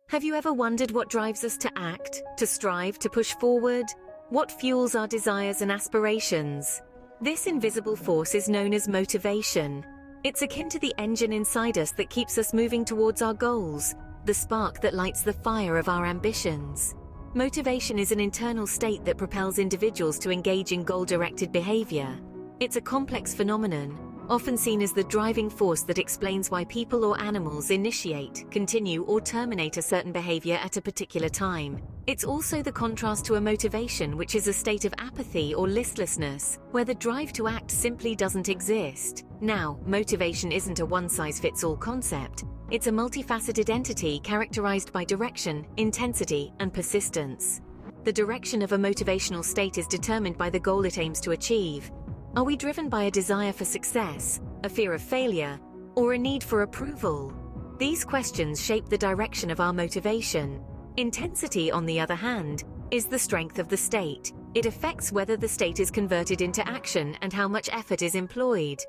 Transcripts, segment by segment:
Have you ever wondered what drives us to act, to strive, to push forward? What fuels our desires and aspirations? This invisible force is known as motivation. It's akin to the engine inside us that keeps us moving towards our goals, the spark that lights the fire of our ambitions. Motivation is an internal state that propels individuals to engage in goal-directed behavior. It's a complex phenomenon, often seen as the driving force that explains why people or animals initiate, continue, or terminate a certain behavior at a particular time. It's also the contrast to a motivation, which is a state of apathy or listlessness, where the drive to act simply doesn't exist. Now, motivation isn't a one-size-fits-all concept. It's a multifaceted entity characterized by direction, intensity, and persistence. The direction of a motivational state is determined by the goal it aims to achieve. Are we driven by a desire for success, a fear of failure, or a need for approval? These questions shape the direction of our motivation. Intensity, on the other hand, is the strength of the state. It affects whether the state is converted into action and how much effort is employed.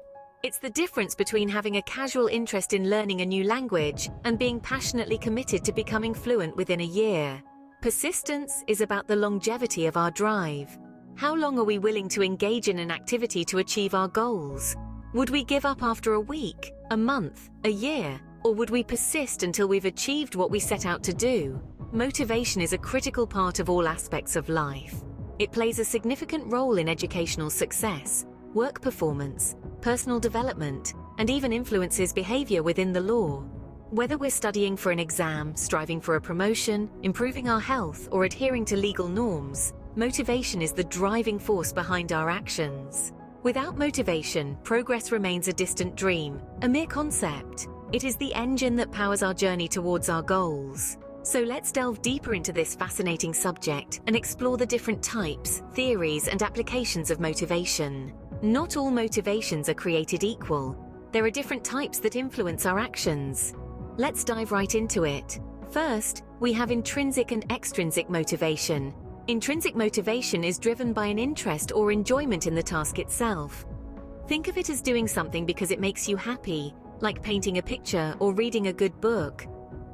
It's the difference between having a casual interest in learning a new language and being passionately committed to becoming fluent within a year. Persistence is about the longevity of our drive. How long are we willing to engage in an activity to achieve our goals? Would we give up after a week, a month, a year, or would we persist until we've achieved what we set out to do? Motivation is a critical part of all aspects of life. It plays a significant role in educational success, work performance, personal development, and even influences behavior within the law. Whether we're studying for an exam, striving for a promotion, improving our health, or adhering to legal norms, motivation is the driving force behind our actions. Without motivation, progress remains a distant dream, a mere concept. It is the engine that powers our journey towards our goals. So let's delve deeper into this fascinating subject and explore the different types, theories, and applications of motivation. Not all motivations are created equal. There are different types that influence our actions. Let's dive right into it. First, we have intrinsic and extrinsic motivation. Intrinsic motivation is driven by an interest or enjoyment in the task itself. Think of it as doing something because it makes you happy, like painting a picture or reading a good book.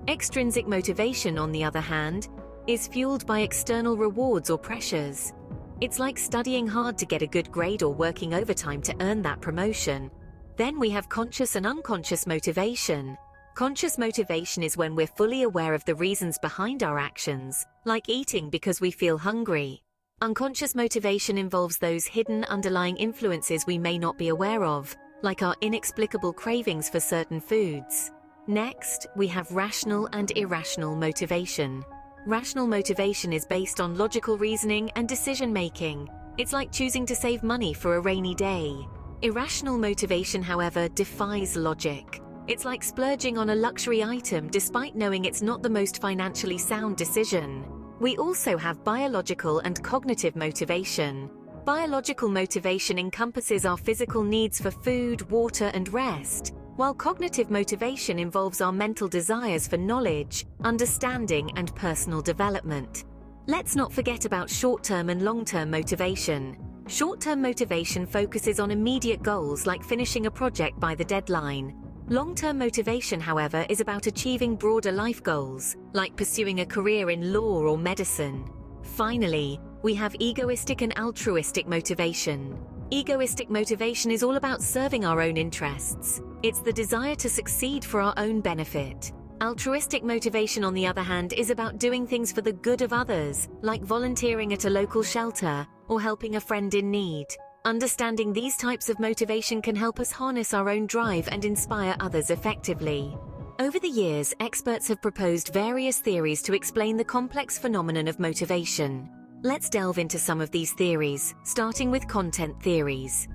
Extrinsic motivation, on the other hand, is fueled by external rewards or pressures. It's like studying hard to get a good grade or working overtime to earn that promotion. Then we have conscious and unconscious motivation. Conscious motivation is when we're fully aware of the reasons behind our actions, like eating because we feel hungry. Unconscious motivation involves those hidden underlying influences we may not be aware of, like our inexplicable cravings for certain foods. Next, we have rational and irrational motivation. Rational motivation is based on logical reasoning and decision-making. It's like choosing to save money for a rainy day. Irrational motivation, however, defies logic. It's like splurging on a luxury item despite knowing it's not the most financially sound decision. We also have biological and cognitive motivation. Biological motivation encompasses our physical needs for food, water, and rest, while cognitive motivation involves our mental desires for knowledge, understanding, and personal development. Let's not forget about short-term and long-term motivation. Short-term motivation focuses on immediate goals like finishing a project by the deadline. Long-term motivation, however, is about achieving broader life goals, like pursuing a career in law or medicine. Finally, we have egoistic and altruistic motivation. Egoistic motivation is all about serving our own interests. It's the desire to succeed for our own benefit. Altruistic motivation, on the other hand, is about doing things for the good of others, like volunteering at a local shelter or helping a friend in need. Understanding these types of motivation can help us harness our own drive and inspire others effectively. Over the years, experts have proposed various theories to explain the complex phenomenon of motivation. Let's delve into some of these theories, starting with content theories.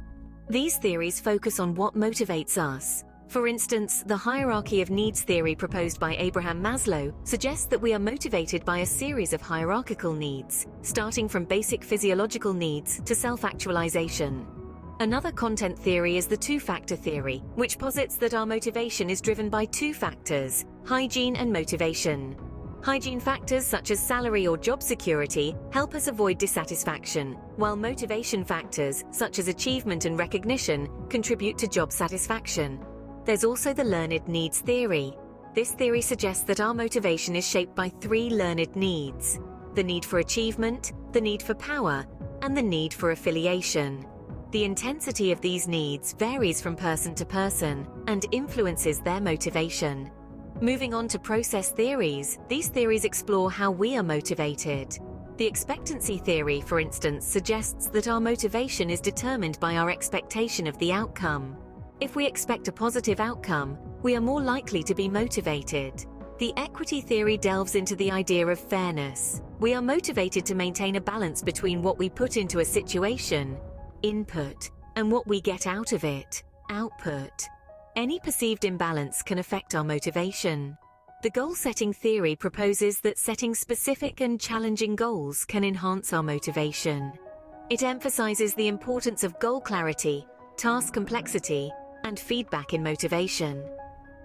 These theories focus on what motivates us. For instance, the hierarchy of needs theory proposed by Abraham Maslow suggests that we are motivated by a series of hierarchical needs, starting from basic physiological needs to self-actualization. Another content theory is the two-factor theory, which posits that our motivation is driven by two factors: hygiene and motivation. Hygiene factors such as salary or job security help us avoid dissatisfaction, while motivation factors such as achievement and recognition contribute to job satisfaction. There's also the learned needs theory. This theory suggests that our motivation is shaped by three learned needs: the need for achievement, the need for power, and the need for affiliation. The intensity of these needs varies from person to person and influences their motivation. Moving on to process theories, these theories explore how we are motivated. The expectancy theory, for instance, suggests that our motivation is determined by our expectation of the outcome. If we expect a positive outcome, we are more likely to be motivated. The equity theory delves into the idea of fairness. We are motivated to maintain a balance between what we put into a situation, input, and what we get out of it, output. Any perceived imbalance can affect our motivation. The goal-setting theory proposes that setting specific and challenging goals can enhance our motivation. It emphasizes the importance of goal clarity, task complexity, and feedback in motivation.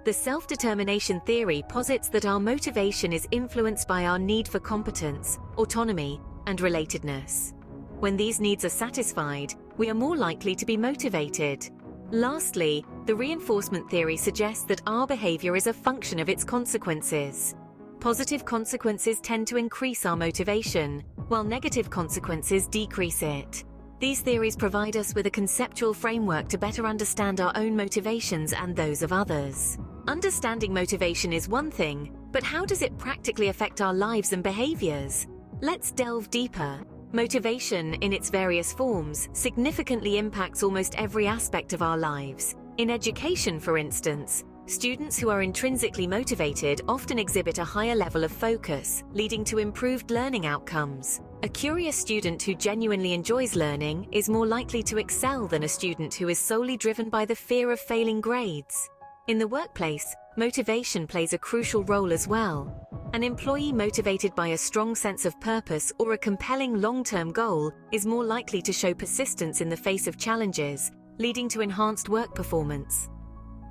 The self-determination theory posits that our motivation is influenced by our need for competence, autonomy, and relatedness. When these needs are satisfied, we are more likely to be motivated. Lastly, the reinforcement theory suggests that our behavior is a function of its consequences. Positive consequences tend to increase our motivation, while negative consequences decrease it. These theories provide us with a conceptual framework to better understand our own motivations and those of others. Understanding motivation is one thing, but how does it practically affect our lives and behaviors? Let's delve deeper. Motivation, in its various forms, significantly impacts almost every aspect of our lives. In education, for instance, students who are intrinsically motivated often exhibit a higher level of focus, leading to improved learning outcomes. A curious student who genuinely enjoys learning is more likely to excel than a student who is solely driven by the fear of failing grades. In the workplace, motivation plays a crucial role as well. An employee motivated by a strong sense of purpose or a compelling long-term goal is more likely to show persistence in the face of challenges, leading to enhanced work performance.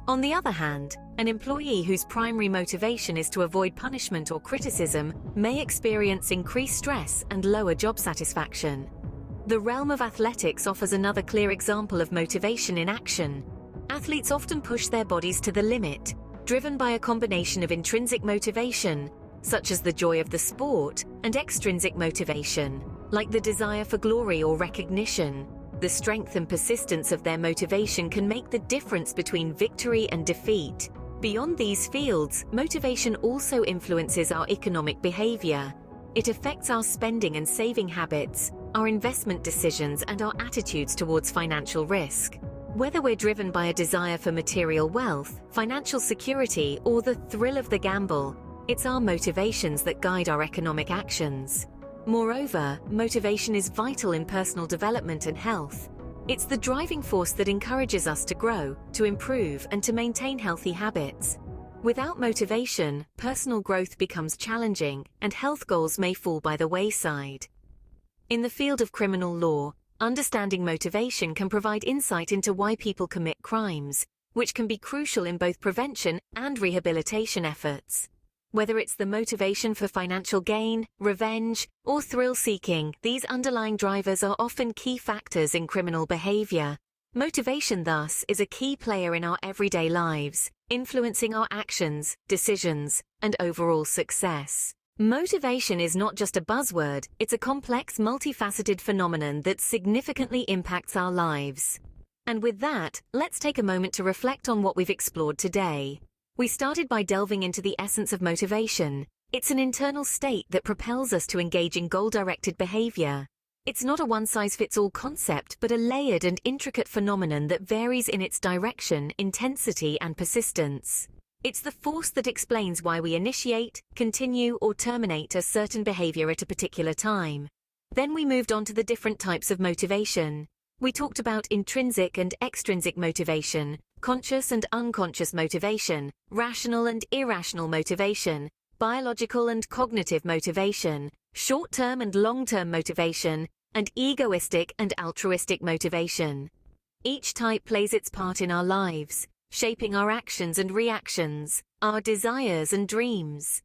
On the other hand, an employee whose primary motivation is to avoid punishment or criticism may experience increased stress and lower job satisfaction. The realm of athletics offers another clear example of motivation in action. Athletes often push their bodies to the limit, driven by a combination of intrinsic motivation, such as the joy of the sport, and extrinsic motivation, like the desire for glory or recognition. The strength and persistence of their motivation can make the difference between victory and defeat. Beyond these fields, motivation also influences our economic behavior. It affects our spending and saving habits, our investment decisions, and our attitudes towards financial risk. Whether we're driven by a desire for material wealth, financial security, or the thrill of the gamble, it's our motivations that guide our economic actions. Moreover, motivation is vital in personal development and health. It's the driving force that encourages us to grow, to improve, and to maintain healthy habits. Without motivation, personal growth becomes challenging, and health goals may fall by the wayside. In the field of criminal law, understanding motivation can provide insight into why people commit crimes, which can be crucial in both prevention and rehabilitation efforts. Whether it's the motivation for financial gain, revenge, or thrill-seeking, these underlying drivers are often key factors in criminal behavior. Motivation, thus, is a key player in our everyday lives, influencing our actions, decisions, and overall success. Motivation is not just a buzzword, it's a complex, multifaceted phenomenon that significantly impacts our lives. And with that, let's take a moment to reflect on what we've explored today. We started by delving into the essence of motivation. It's an internal state that propels us to engage in goal-directed behavior. It's not a one-size-fits-all concept, but a layered and intricate phenomenon that varies in its direction, intensity, and persistence. It's the force that explains why we initiate, continue, or terminate a certain behavior at a particular time. Then we moved on to the different types of motivation. We talked about intrinsic and extrinsic motivation, conscious and unconscious motivation, rational and irrational motivation, biological and cognitive motivation, short-term and long-term motivation, and egoistic and altruistic motivation. Each type plays its part in our lives, shaping our actions and reactions, our desires and dreams.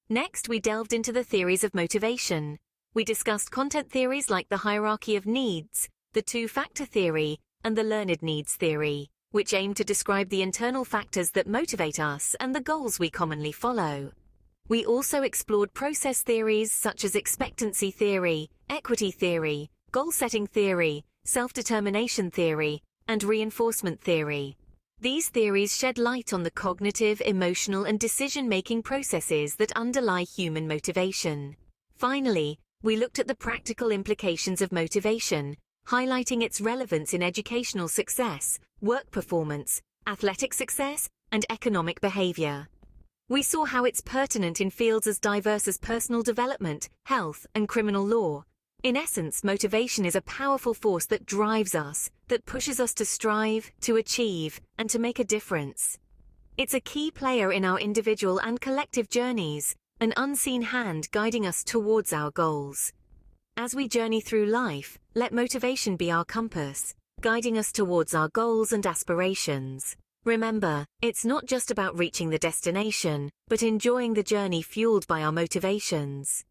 Next, we delved into the theories of motivation. We discussed content theories like the hierarchy of needs, the two-factor theory, and the learned needs theory. which aim to describe the internal factors that motivate us and the goals we commonly follow. We also explored process theories such as expectancy theory, equity theory, goal-setting theory, self-determination theory, and reinforcement theory. These theories shed light on the cognitive, emotional, and decision-making processes that underlie human motivation. Finally, we looked at the practical implications of motivation, highlighting its relevance in educational success, work performance, athletic success, and economic behavior. We saw how it's pertinent in fields as diverse as personal development, health, and criminal law. In essence, motivation is a powerful force that drives us, that pushes us to strive, to achieve, and to make a difference. It's a key player in our individual and collective journeys, an unseen hand guiding us towards our goals. As we journey through life, let motivation be our compass, guiding us towards our goals and aspirations. Remember, it's not just about reaching the destination, but enjoying the journey fueled by our motivations.